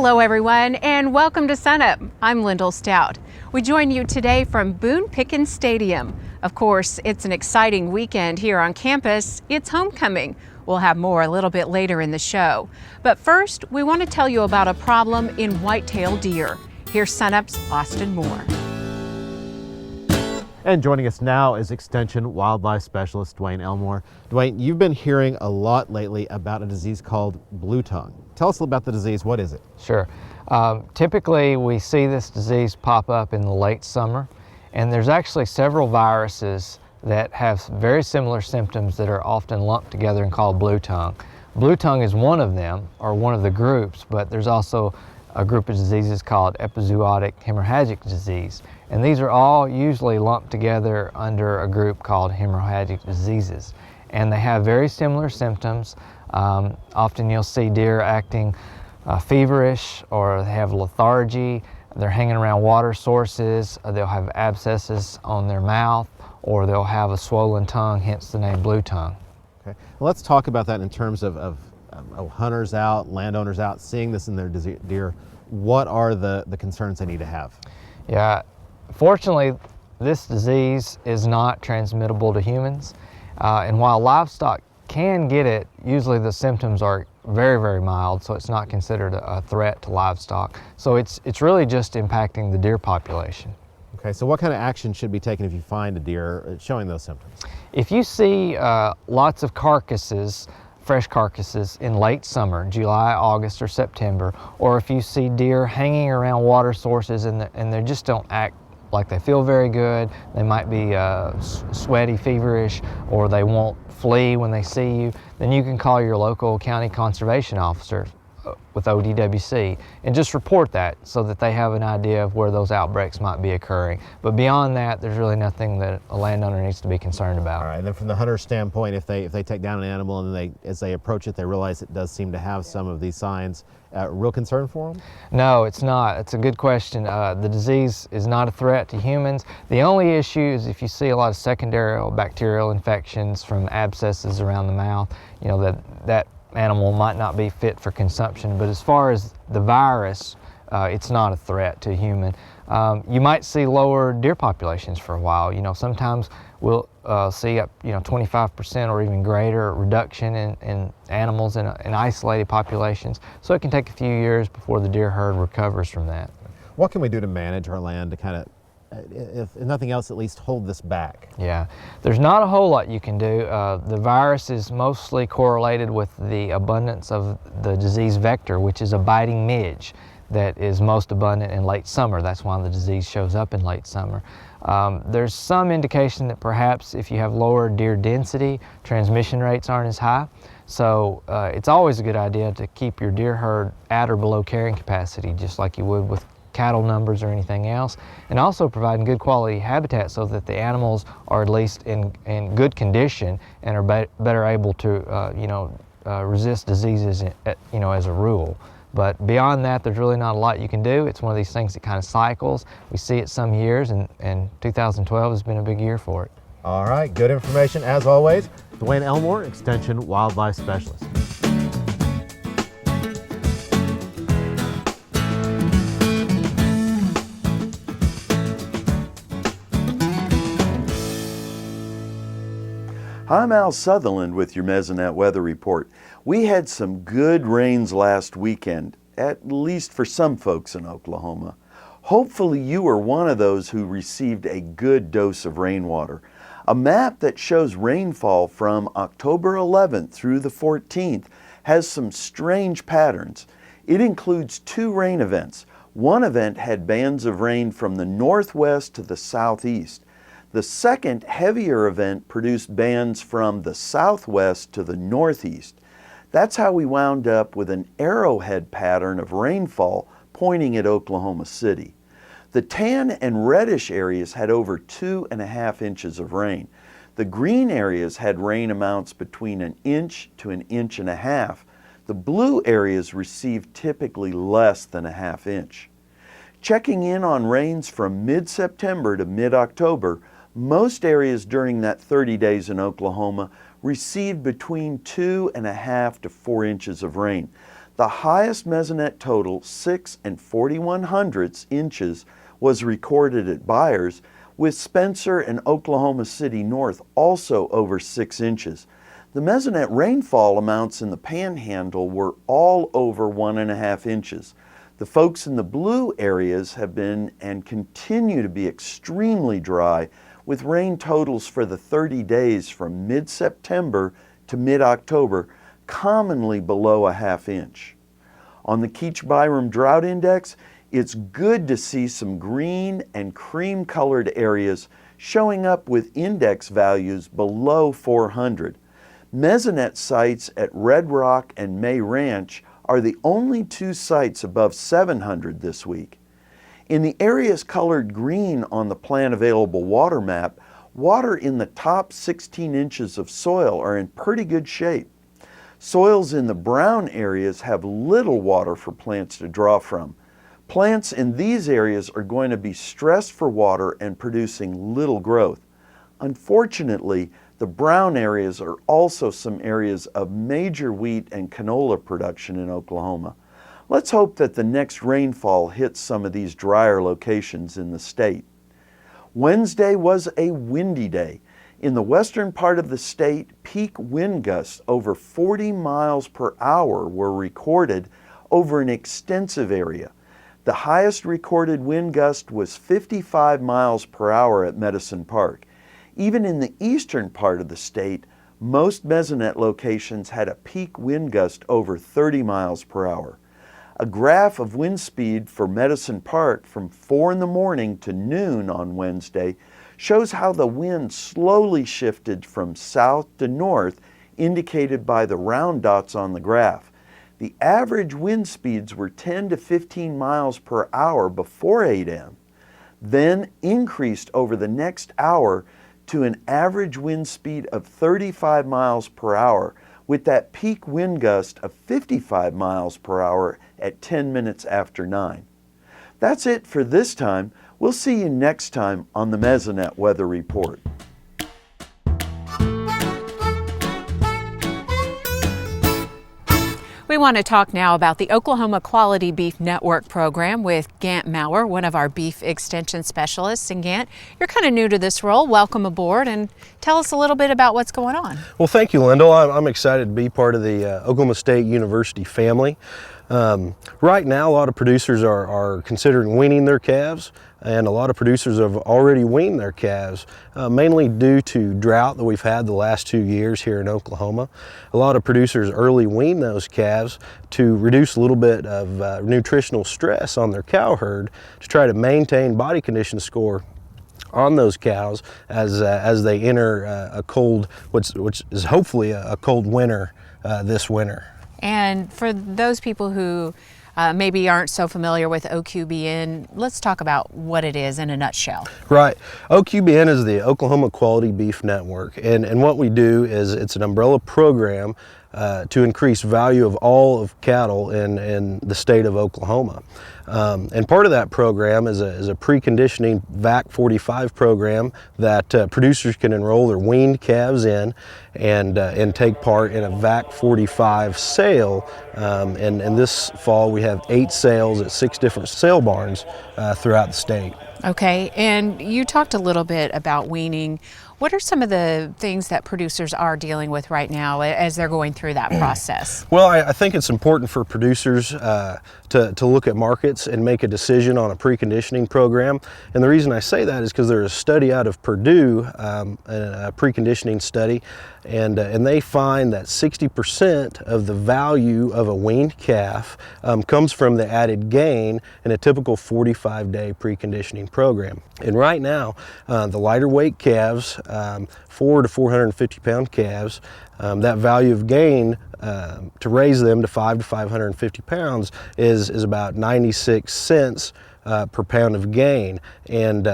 Hello everyone and welcome to SUNUP. I'm Lyndall Stout. We join you today from Boone Pickens Stadium. Of course, it's an exciting weekend here on campus. It's homecoming. We'll have more a little bit later in the show. But first, we want to tell you about a problem in white-tailed deer. Here's SUNUP's Austin Moore. And joining us now is Extension Wildlife Specialist Dwayne Elmore. Dwayne, you've been hearing a lot lately about a disease called blue tongue. Tell us about the disease. What is it? Sure. Typically, we see this disease pop up in the late summer, and there's actually several viruses that have very similar symptoms that are often lumped together and called blue tongue. Blue tongue is one of them, or one of the groups, but there's also a group of diseases called epizootic hemorrhagic disease. And these are all usually lumped together under a group called hemorrhagic diseases. And they have very similar symptoms. Often you'll see deer acting feverish, or they have lethargy. They're hanging around water sources. They'll have abscesses on their mouth, or they'll have a swollen tongue, hence the name blue tongue. Okay. Well, let's talk about that in terms of hunters out, landowners out, seeing this in their deer. What are the concerns they need to have? Yeah, fortunately, this disease is not transmittable to humans. And while livestock can get it, usually the symptoms are very, very mild, so it's not considered a threat to livestock. So it's really just impacting the deer population. Okay, so what kind of action should be taken if you find a deer showing those symptoms? If you see lots of carcasses, fresh carcasses in late summer, July, August, or September, or if you see deer hanging around water sources and they just don't act like they feel very good, they might be sweaty, feverish, or they won't flee when they see you, then you can call your local county conservation officer with ODWC and just report that so that they have an idea of where those outbreaks might be occurring. But beyond that, there's really nothing that a landowner needs to be concerned about. All right, and then from the hunter's standpoint, if they take down an animal and as they approach it, they realize it does seem to have some of these signs, real concern for them? No, it's not. It's a good question. The disease is not a threat to humans. The only issue is if you see a lot of secondary bacterial infections from abscesses around the mouth, you know, that animal might not be fit for consumption. But as far as the virus, it's not a threat to human. You might see lower deer populations for a while. You know, sometimes we'll see up, 25% or even greater reduction in animals in isolated populations. So it can take a few years before the deer herd recovers from that. What can we do to manage our land to kind of, if nothing else, at least hold this back? Yeah, there's not a whole lot you can do. The virus is mostly correlated with the abundance of the disease vector, which is a biting midge that is most abundant in late summer. That's why the disease shows up in late summer. There's some indication that perhaps if you have lower deer density, transmission rates aren't as high. So it's always a good idea to keep your deer herd at or below carrying capacity, just like you would with cattle numbers or anything else, and also providing good quality habitat so that the animals are at least in good condition and are better able to resist diseases as a rule. But beyond that, there's really not a lot you can do. It's one of these things that kind of cycles. We see it some years, and 2012 has been a big year for it. All right, good information as always. Dwayne Elmore, Extension Wildlife Specialist. I'm Al Sutherland with your Mesonet Weather Report. We had some good rains last weekend, at least for some folks in Oklahoma. Hopefully you are one of those who received a good dose of rainwater. A map that shows rainfall from October 11th through the 14th has some strange patterns. It includes two rain events. One event had bands of rain from the northwest to the southeast. The second, heavier event produced bands from the southwest to the northeast. That's how we wound up with an arrowhead pattern of rainfall pointing at Oklahoma City. The tan and reddish areas had over 2.5 inches of rain. The green areas had rain amounts between 1 inch to 1.5 inches. The blue areas received typically less than 1/2 inch. Checking in on rains from mid-September to mid-October, most areas during that 30 days in Oklahoma received between 2.5 to 4 inches of rain. The The highest mesonet total, 6 41/100 inches, was recorded at Byers, with Spencer and Oklahoma City North also over 6 inches. The mesonet rainfall amounts in the Panhandle were all over 1.5 inches. The folks in the blue areas have been and continue to be extremely dry, with rain totals for the 30 days from mid-September to mid-October commonly below a ½ inch. On the Keetch-Byram Drought Index, it's good to see some green and cream-colored areas showing up with index values below 400. Mesonet sites at Red Rock and May Ranch are the only two sites above 700 this week. In the areas colored green on the plan available water map, water in the top 16 inches of soil are in pretty good shape. Soils in the brown areas have little water for plants to draw from. Plants in these areas are going to be stressed for water and producing little growth. Unfortunately, the brown areas are also some areas of major wheat and canola production in Oklahoma. Let's hope that the next rainfall hits some of these drier locations in the state. Wednesday was a windy day. In the western part of the state, peak wind gusts over 40 miles per hour were recorded over an extensive area. The highest recorded wind gust was 55 miles per hour at Medicine Park. Even in the eastern part of the state, most mesonet locations had a peak wind gust over 30 miles per hour. A graph of wind speed for Medicine Park from 4 in the morning to noon on Wednesday shows how the wind slowly shifted from south to north, indicated by the round dots on the graph. The average wind speeds were 10 to 15 miles per hour before 8 a.m., then increased over the next hour to an average wind speed of 35 miles per hour, with that peak wind gust of 55 miles per hour at 10 minutes after 9. That's it for this time. We'll see you next time on the Mesonet Weather Report. We want to talk now about the Oklahoma Quality Beef Network program with Gant Maurer, one of our beef extension specialists. And Gant, you're kind of new to this role. Welcome aboard and tell us a little bit about what's going on. Well, thank you, Lyndall. I'm excited to be part of the Oklahoma State University family. Right now, a lot of producers are considering weaning their calves, and a lot of producers have already weaned their calves, mainly due to drought that we've had the last 2 years here in Oklahoma. A lot of producers early wean those calves to reduce a little bit of nutritional stress on their cow herd to try to maintain body condition score on those cows as they enter a cold, which is hopefully a cold winter this winter. And for those people who maybe aren't so familiar with OQBN, let's talk about what it is in a nutshell. Right. OQBN is the Oklahoma Quality Beef Network, and what we do is it's an umbrella program to increase value of all of cattle in the state of Oklahoma. And part of that program is a preconditioning VAC 45 program that producers can enroll their weaned calves in and take part in a VAC 45 sale. And this fall we have 8 sales at 6 different sale barns throughout the state. Okay, and you talked a little bit about weaning. What are some of the things that producers are dealing with right now as they're going through that process? Well, I think it's important for producers to look at markets and make a decision on a preconditioning program. And the reason I say that is because there's a study out of Purdue, a preconditioning study, and they find that 60% of the value of a weaned calf comes from the added gain in a typical 45-day preconditioning program. And right now, the lighter weight calves, 400 to 450 pound calves, that value of gain to raise them to 500 to 550 pounds is about 96 cents per pound of gain, and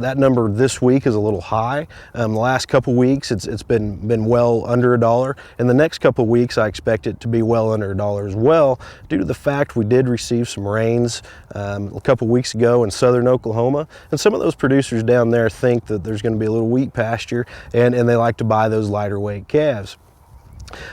that number this week is a little high. The last couple weeks it's been well under $1, and the next couple weeks I expect it to be well under $1 as well, due to the fact we did receive some rains a couple weeks ago in southern Oklahoma, and some of those producers down there think that there's going to be a little wheat pasture, and they like to buy those lighter weight calves.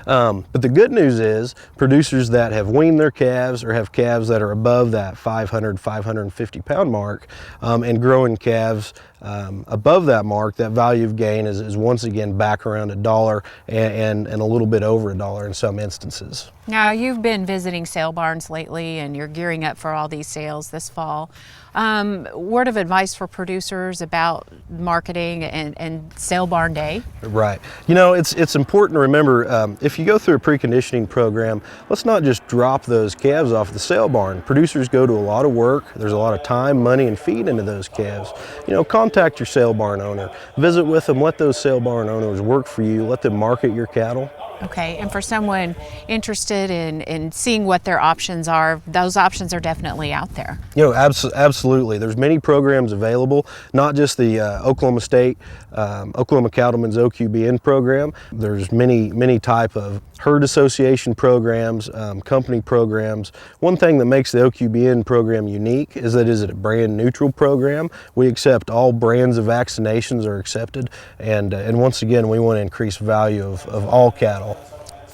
But the good news is producers that have weaned their calves or have calves that are above that 500, 550 pound mark and growing calves above that mark, that value of gain is once again back around $1 and a little bit over $1 in some instances. Now, you've been visiting sale barns lately and you're gearing up for all these sales this fall. Word of advice for producers about marketing and sale barn day? Right. You know, it's important to remember, if you go through a preconditioning program, let's not just drop those calves off the sale barn. Producers go to a lot of work. There's a lot of time, money, and feed into those calves. You know, contact your sale barn owner. Visit with them. Let those sale barn owners work for you. Let them market your cattle. Okay, and for someone interested in seeing what their options are, those options are definitely out there. You know, absolutely. There's many programs available, not just the Oklahoma State, Oklahoma Cattlemen's OQBN program. There's many type of herd association programs, company programs. One thing that makes the OQBN program unique is that it is a brand neutral program. We accept all brands of vaccinations are accepted, and once again, we want to increase value of all cattle.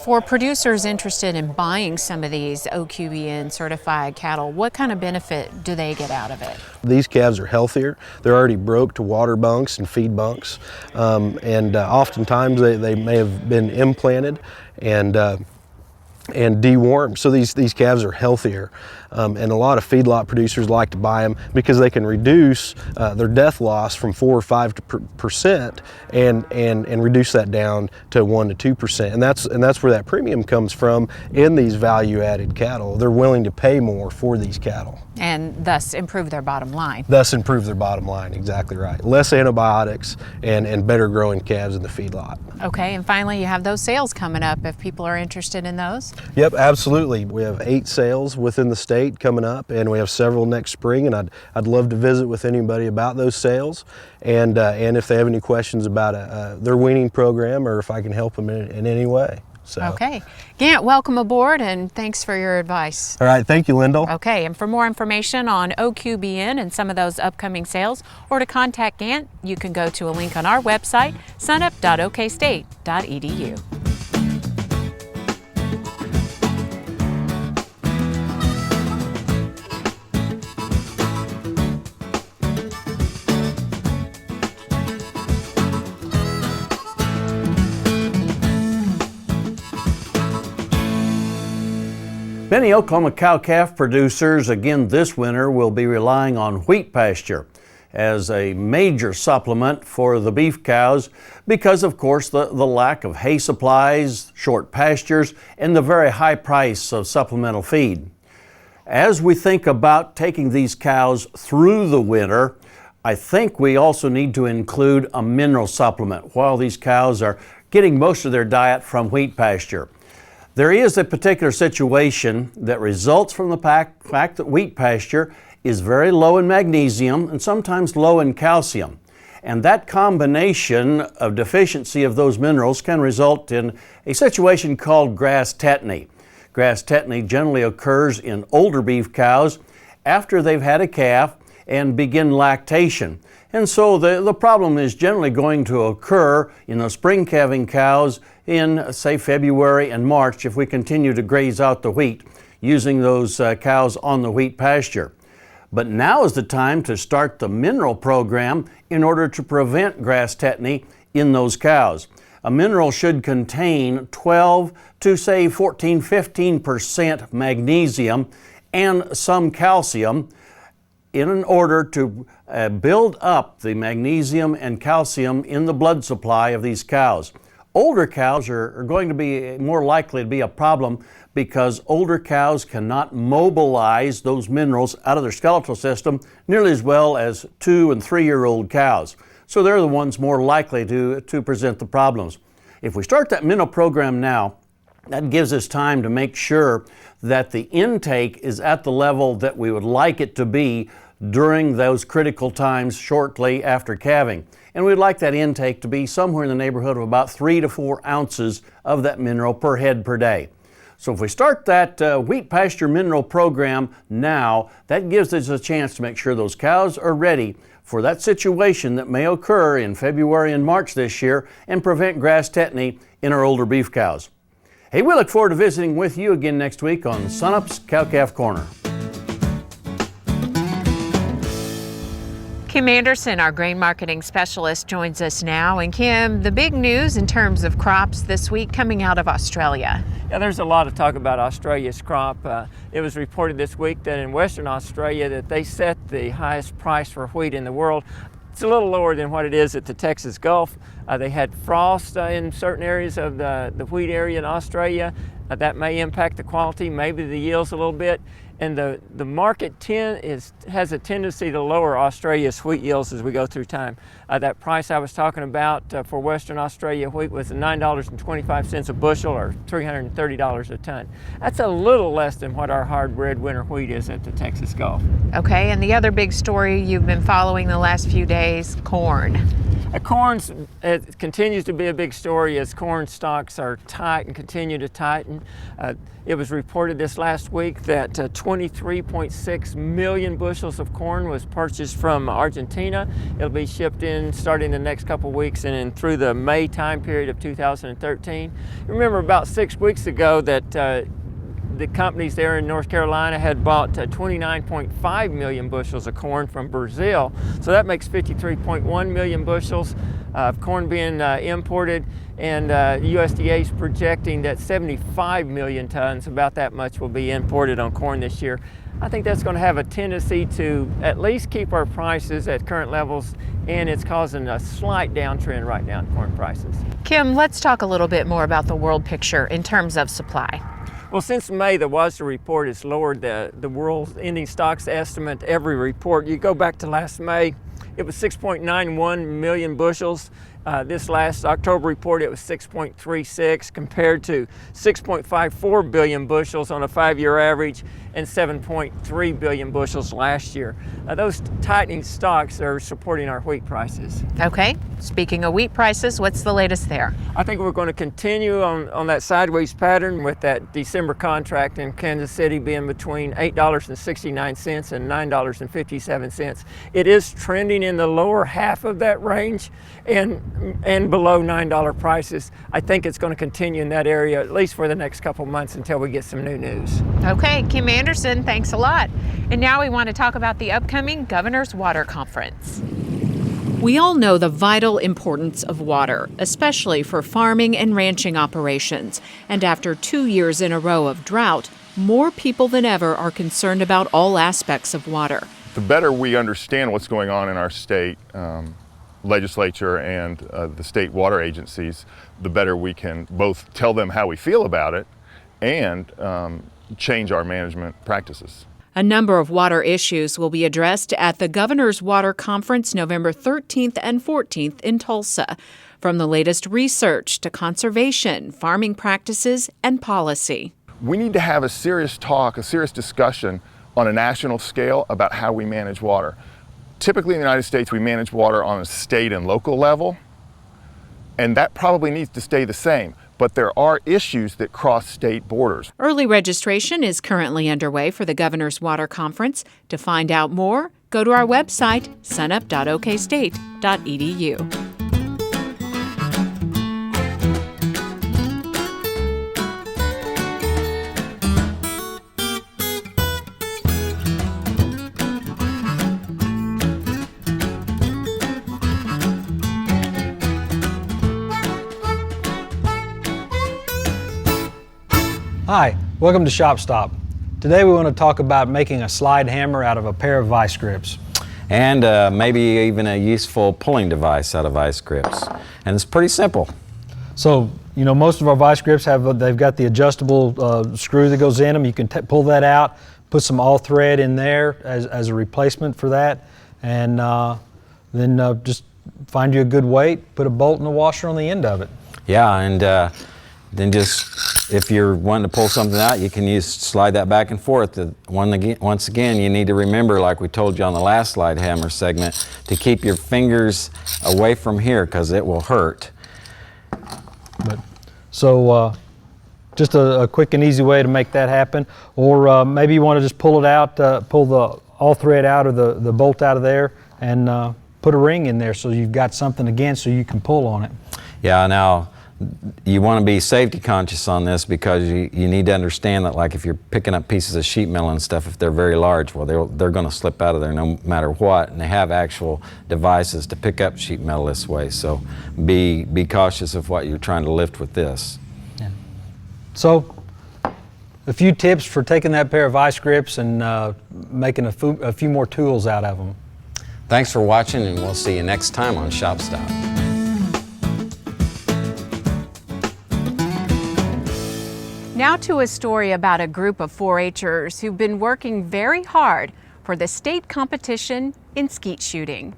For producers interested in buying some of these OQBN certified cattle, what kind of benefit do they get out of it? These calves are healthier. They're already broke to water bunks and feed bunks, and oftentimes they may have been implanted and dewormed. So these calves are healthier. And a lot of feedlot producers like to buy them because they can reduce their death loss from 4 or 5% and reduce that down to 1 to 2%. And that's where that premium comes from in these value-added cattle. They're willing to pay more for these cattle. And thus improve their bottom line. Thus improve their bottom line, exactly right. Less antibiotics and better growing calves in the feedlot. Okay, and finally you have those sales coming up if people are interested in those? Yep, absolutely. We have 8 sales within the state coming up, and we have several next spring, and I'd love to visit with anybody about those sales, and if they have any questions about their weaning program or if I can help them in any way. So. Okay. Gant, welcome aboard and thanks for your advice. All right, thank you, Lyndall. Okay, and for more information on OQBN and some of those upcoming sales, or to contact Gant, you can go to a link on our website, sunup.okstate.edu. Many Oklahoma cow-calf producers again this winter will be relying on wheat pasture as a major supplement for the beef cows because, of course, the lack of hay supplies, short pastures, and the very high price of supplemental feed. As we think about taking these cows through the winter, I think we also need to include a mineral supplement while these cows are getting most of their diet from wheat pasture. There is a particular situation that results from the fact that wheat pasture is very low in magnesium and sometimes low in calcium. And that combination of deficiency of those minerals can result in a situation called grass tetany. Grass tetany generally occurs in older beef cows after they've had a calf and begin lactation. And so the problem is generally going to occur in those spring calving cows in, say, February and March if we continue to graze out the wheat using those cows on the wheat pasture. But now is the time to start the mineral program in order to prevent grass tetany in those cows. A mineral should contain 12 to say 14, 15% magnesium and some calcium in order to build up the magnesium and calcium in the blood supply of these cows. Older cows are going to be more likely to be a problem because older cows cannot mobilize those minerals out of their skeletal system nearly as well as 2- and 3-year-old cows. So they're the ones more likely to present the problems. If we start that mineral program now, that gives us time to make sure that the intake is at the level that we would like it to be during those critical times shortly after calving. And we'd like that intake to be somewhere in the neighborhood of about 3 to 4 ounces of that mineral per head per day. So if we start that wheat pasture mineral program now, that gives us a chance to make sure those cows are ready for that situation that may occur in February and March this year and prevent grass tetany in our older beef cows. Hey, we look forward to visiting with you again next week on SUNUP's Cow-Calf Corner. Kim Anderson, our grain marketing specialist, joins us now. And Kim, the big news in terms of crops this week coming out of Australia. Yeah, there's a lot of talk about Australia's crop. It was reported this week that in Western Australia that they set the highest price for wheat in the world. It's a little lower than what it is at the Texas Gulf. They had frost in certain areas of the wheat area in Australia. That may impact the quality, maybe the yields a little bit. And the market has a tendency to lower Australia's wheat yields as we go through time. That price I was talking about for Western Australia wheat was $9.25 a bushel, or $330 a ton. That's a little less than what our hard red winter wheat is at the Texas Gulf. Okay, and the other big story you've been following the last few days, corn. Corn continues to be a big story as corn stocks are tight and continue to tighten. It was reported this last week that 23.6 million bushels of corn was purchased from Argentina. It'll be shipped in starting the next couple weeks and then through the May time period of 2013. Remember about 6 weeks ago that the companies there in North Carolina had bought 29.5 million bushels of corn from Brazil. So that makes 53.1 million bushels of corn being imported, and USDA is projecting that 75 million tons, about that much, will be imported on corn this year. I think that's going to have a tendency to at least keep our prices at current levels, and it's causing a slight downtrend right now in corn prices. Kim, let's talk a little bit more about the world picture in terms of supply. Well, since May, the WASDE report has lowered the world ending stocks estimate every report. You go back to last May, it was 6.91 million bushels. This last October report, it was 6.36 compared to 6.54 billion bushels on a 5-year average and 7.3 billion bushels last year. Those tightening stocks are supporting our wheat prices. Okay, speaking of wheat prices, what's the latest there? I think we're going to continue on that sideways pattern with that December contract in Kansas City being between $8.69 and $9.57. It is trending in the lower half of that range and below $9 prices. I think it's going to continue in that area at least for the next couple months until we get some new news. Okay, Kim Anderson, thanks a lot. And now we want to talk about the upcoming Governor's Water Conference. We all know the vital importance of water, especially for farming and ranching operations. And after 2 years in a row of drought, more people than ever are concerned about all aspects of water. The better we understand what's going on in our state legislature and the state water agencies, the better we can both tell them how we feel about it and change our management practices. A number of water issues will be addressed at the Governor's Water Conference November 13th and 14th in Tulsa, from the latest research to conservation, farming practices, and policy. We need to have a serious talk, a serious discussion on a national scale about how we manage water. Typically in the United States, we manage water on a state and local level, and that probably needs to stay the same. But there are issues that cross state borders. Early registration is currently underway for the Governor's Water Conference. To find out more, go to our website, sunup.okstate.edu. Hi, welcome to Shop Stop. Today we want to talk about making a slide hammer out of a pair of vice grips. And maybe even a useful pulling device out of vice grips. And it's pretty simple. So, you know, most of our vice grips they've got the adjustable screw that goes in them. You can pull that out, put some all thread in there as a replacement for that, and then just find you a good weight, put a bolt and a washer on the end of it. Yeah, and then just, if you're wanting to pull something out, you can slide that back and forth. Once again, you need to remember, like we told you on the last slide hammer segment, to keep your fingers away from here because it will hurt. So just a quick and easy way to make that happen. Or maybe you want to just pull it out, pull the all thread out or the bolt out of there and put a ring in there so you've got something again so you can pull on it. Yeah, now you want to be safety conscious on this, because you need to understand that, like, if you're picking up pieces of sheet metal and stuff, if they're very large, well, they're going to slip out of there no matter what, and they have actual devices to pick up sheet metal this way. So be cautious of what you're trying to lift with this. Yeah. So a few tips for taking that pair of vice grips and making a few more tools out of them. Thanks for watching, and we'll see you next time on Shop Stop. Now to a story about a group of 4-H'ers who've been working very hard for the state competition in skeet shooting.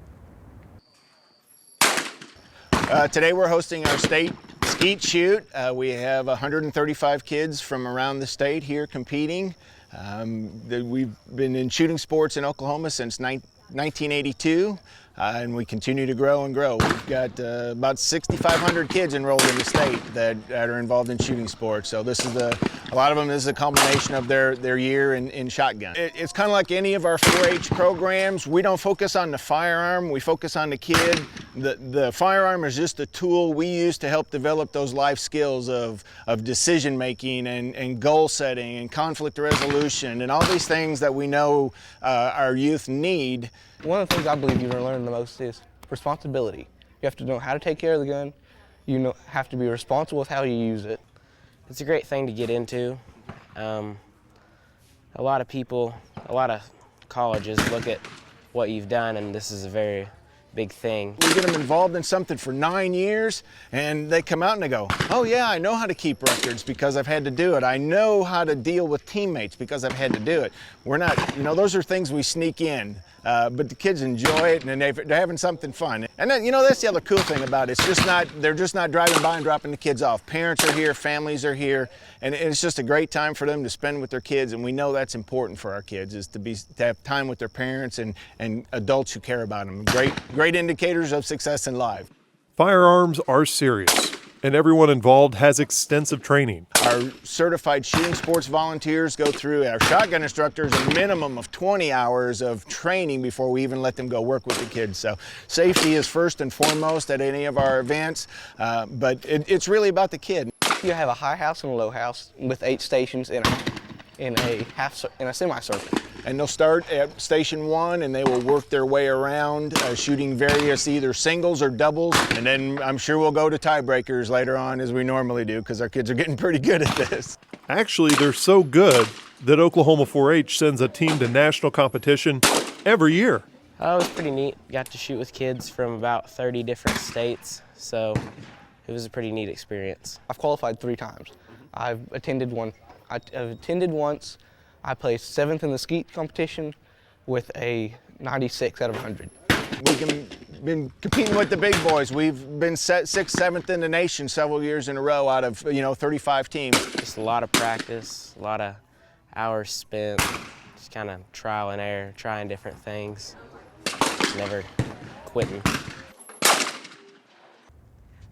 Today we're hosting our state skeet shoot. We have 135 kids from around the state here competing. We've been in shooting sports in Oklahoma since 1982. And we continue to grow and grow. We've got about 6,500 kids enrolled in the state that are involved in shooting sports. So this is a lot of them is a culmination of their year in shotgun. It's kind of like any of our 4-H programs. We don't focus on the firearm, we focus on the kid. The firearm is just a tool we use to help develop those life skills of decision making and goal setting and conflict resolution and all these things that we know our youth need. One of the things I believe you're going to learn the most is responsibility. You have to know how to take care of the gun. You have to be responsible with how you use it. It's a great thing to get into. A lot of people, a lot of colleges look at what you've done, and this is a very big thing. We get them involved in something for 9 years, and they come out and they go, oh yeah, I know how to keep records because I've had to do it. I know how to deal with teammates because I've had to do it. We're not, those are things we sneak in. But the kids enjoy it, and they're having something fun. And then, that's the other cool thing about it. They're just not driving by and dropping the kids off. Parents are here, families are here, and it's just a great time for them to spend with their kids. And we know that's important for our kids, is to have time with their parents and adults who care about them. Great indicators of success in life. Firearms are serious, and everyone involved has extensive training. Our certified shooting sports volunteers go through, our shotgun instructors, a minimum of 20 hours of training before we even let them go work with the kids. So safety is first and foremost at any of our events, but it's really about the kid. You have a high house and a low house with 8 stations in a semicircle. And they'll start at station 1 and they will work their way around shooting various either singles or doubles, and then I'm sure we'll go to tiebreakers later on as we normally do, because our kids are getting pretty good at this. Actually, they're so good that Oklahoma 4-H sends a team to national competition every year. It was pretty neat. Got to shoot with kids from about 30 different states, so it was a pretty neat experience. I've qualified 3 times. I've attended once. I placed 7th in the skeet competition with a 96 out of 100. We've been competing with the big boys. We've been 6th, 7th in the nation several years in a row out of 35 teams. Just a lot of practice, a lot of hours spent, just kind of trial and error, trying different things, never quitting.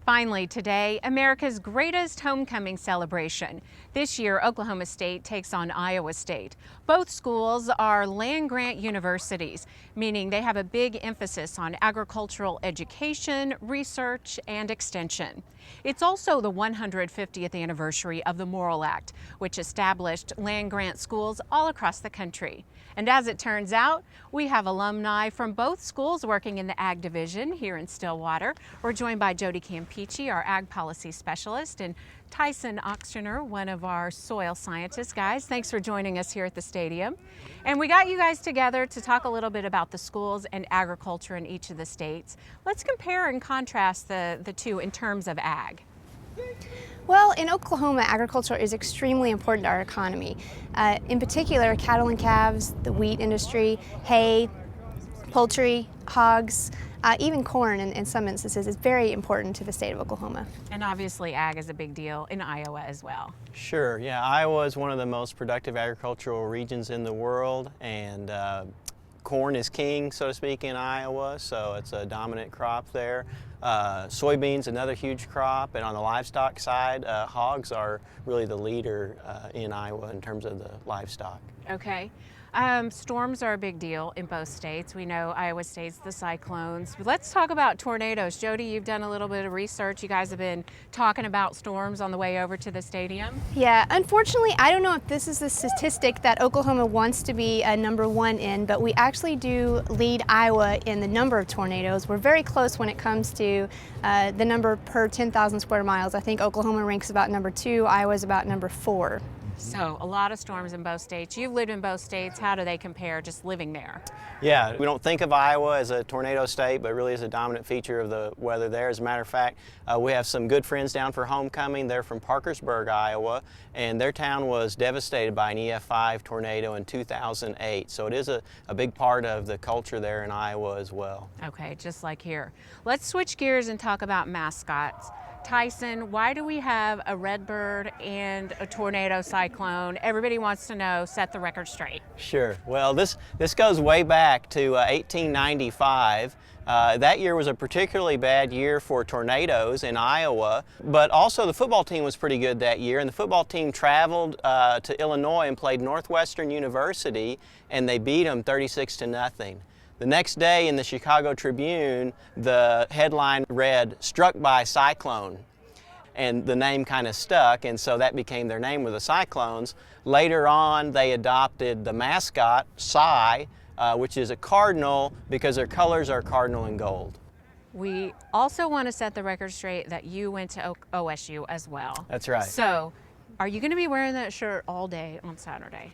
Finally today, America's greatest homecoming celebration. This year, Oklahoma State takes on Iowa State. Both schools are land-grant universities, meaning they have a big emphasis on agricultural education, research, and extension. It's also the 150th anniversary of the Morrill Act, which established land-grant schools all across the country. And as it turns out, we have alumni from both schools working in the Ag Division here in Stillwater. We're joined by Jody Campeachy, our Ag Policy Specialist, and Tyson Oxtener, one of our soil scientists. Guys, thanks for joining us here at the stadium. And we got you guys together to talk a little bit about the schools and agriculture in each of the states. Let's compare and contrast the two in terms of ag. Well, in Oklahoma, agriculture is extremely important to our economy. In particular, cattle and calves, the wheat industry, hay, poultry, hogs, even corn in some instances is very important to the state of Oklahoma. And obviously ag is a big deal in Iowa as well. Sure, yeah, Iowa is one of the most productive agricultural regions in the world, and corn is king, so to speak, in Iowa, so it's a dominant crop there. Soybeans, another huge crop, and on the livestock side, hogs are really the leader in Iowa in terms of the livestock. Okay. Storms are a big deal in both states. We know Iowa State's the cyclones. But let's talk about tornadoes. Jody, you've done a little bit of research. You guys have been talking about storms on the way over to the stadium. Yeah, unfortunately, I don't know if this is the statistic that Oklahoma wants to be #1 in, but we actually do lead Iowa in the number of tornadoes. We're very close when it comes to the number per 10,000 square miles. I think Oklahoma ranks about #2, Iowa's about #4. So a lot of storms in both states. You've lived in both states. How do they compare just living there? Yeah, we don't think of Iowa as a tornado state, but really is a dominant feature of the weather there. As a matter of fact, we have some good friends down for homecoming. They're from Parkersburg, Iowa, and their town was devastated by an EF5 tornado in 2008. So it is a big part of the culture there in Iowa as well. Okay, just like here. Let's switch gears and talk about mascots. Tyson, why do we have a redbird and a tornado cyclone? Everybody wants to know, set the record straight. Sure. Well, this goes way back to 1895. That year was a particularly bad year for tornadoes in Iowa, but also the football team was pretty good that year, and the football team traveled to Illinois and played Northwestern University, and they beat them 36-0. The next day in the Chicago Tribune, the headline read, "Struck by Cyclone." And the name kind of stuck, and so that became their name, with the Cyclones. Later on, they adopted the mascot, Cy, which is a cardinal because their colors are cardinal and gold. We also want to set the record straight that you went to OSU as well. That's right. So, are you going to be wearing that shirt all day on Saturday?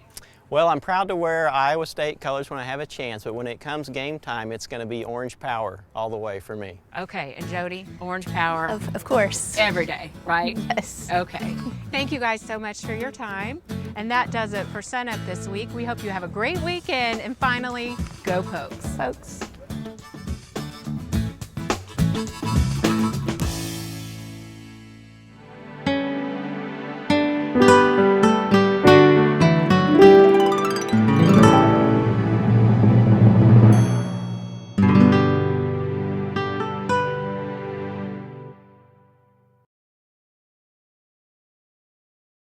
Well, I'm proud to wear Iowa State colors when I have a chance, but when it comes game time, it's going to be Orange Power all the way for me. Okay, and Jody, Orange Power. Of course. Every day, right? Yes. Okay. Thank you guys so much for your time. And that does it for SUNUP this week. We hope you have a great weekend, and finally, go Pokes. Folks.